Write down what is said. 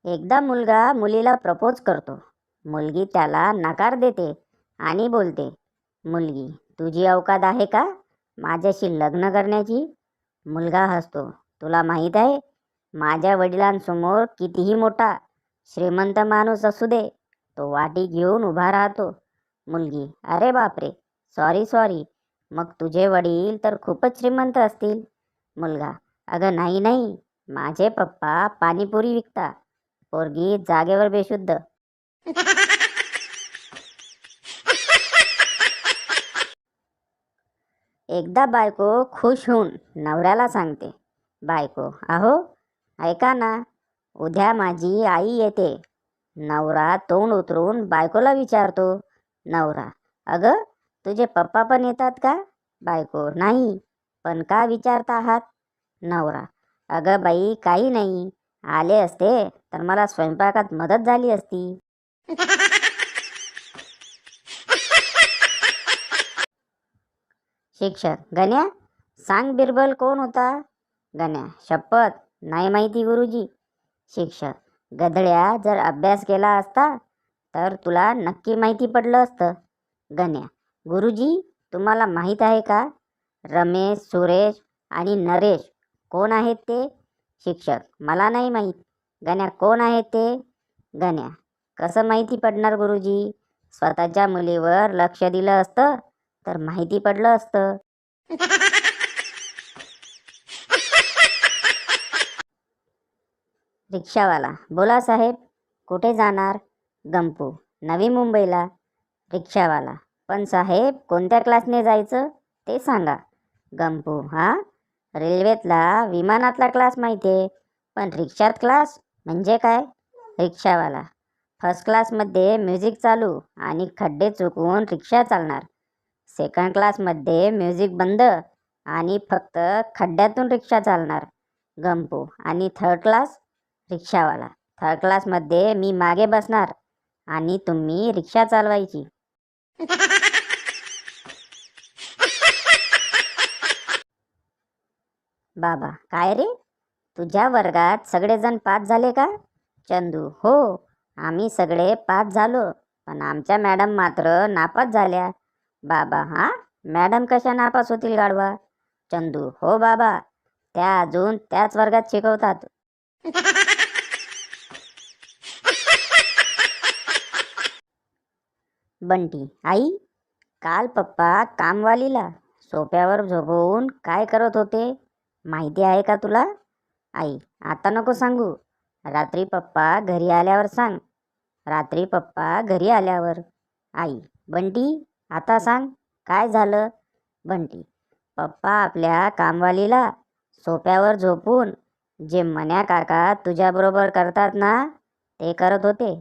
एकदा मुलगा मुलीला प्रपोज करतो. मुलगी त्याला नकार देते आणि बोलते, मुलगी, तुझी अवकात आहे का माझ्याशी लग्न करण्याची? मुलगा हसतो. तुला माहीत आहे, माझ्या वडिलांसमोर कितीही मोठा श्रीमंत माणूस असू दे, तो वाटी घेऊन उभा राहतो. मुलगी, अरे बापरे, सॉरी सॉरी, मग तुझे वडील तर खूपच श्रीमंत असतील. मुलगा, अगं नाही नाही, माझे पप्पा पाणीपुरी विकता. पोरगी जागेवर बेशुद्ध. एकदा बायको खुश होऊन नवऱ्याला सांगते, बायको, अहो ऐका ना, उद्या माझी आई येते. नवरा तोंड उतरून बायकोला विचारतो. नवरा, अगं तुझे पप्पा पण येतात का? बायको, नाही, पण का विचारता आहात? नवरा, अगं बाई, काही नाही, आले असते तर मला स्वयंपाकात मदत झाली असती. शिक्षक, गण्या, सांग बिरबल कोण होता? गण्या, शपथ नाही माहिती गुरुजी. शिक्षक, गधड्या, जर अभ्यास केला असता तर तुला नक्की माहिती पडलं असतं. गण्या, गुरुजी, तुम्हाला माहीत आहे का, रमेश, सुरेश आणि नरेश कोण आहेत ते? शिक्षक, मला नाही माहीत. गण्या, कोण आहेत ते? गण्या, कसं माहिती पडणार गुरुजी, स्वतःच्या मुलीवर लक्ष दिलं असतं तर माहिती पडलं असतं. रिक्षावाला, बोला साहेब, कुठे जाणार? गंपू, नवी मुंबईला. रिक्षावाला, पण साहेब कोणत्या क्लासने जायचं ते सांगा. गंपू, हां, रेल्वेतला विमानातला क्लास माहिती आहे, पण रिक्षात क्लास म्हणजे काय? रिक्षावाला, फर्स्ट क्लासमध्ये म्युझिक चालू आणि खड्डे चुकवून रिक्षा चालणार. सेकंड क्लासमध्ये म्युझिक बंद आणि फक्त खड्ड्यातून रिक्षा चालणार. गंपू, आणि थर्ड क्लास? रिक्षावाला, थर्ड क्लासमध्ये मी मागे बसणार आणि तुम्ही रिक्षा चालवायची. बाबा, काय रे, तुझ्या वर्गात सगळेजण पास झाले का? चंदू, हो, आम्ही सगळे पास झालो, पण आमच्या मॅडम मात्र नापास झाल्या. बाबा, हां, मॅडम कशा नापास होतील गाढवा? चंदू, हो बाबा, त्या अजून त्याच वर्गात शिकवतात. बंटी, आई, काल पप्पा कामवालीला सोफ्यावर झोपवून काय करत होते माहिती आहे का तुला? आई, आता नको सांगू, रात्री पप्पा घरी आल्यावर सांग. रात्री पप्पा घरी आल्यावर. आई, बंटी, आता सांग, काय झालं? बंटी, पप्पा आपल्या कामवालीला सोफ्यावर झोपून जे मन्या काका तुझ्याबरोबर करतात ना, ते करत होते.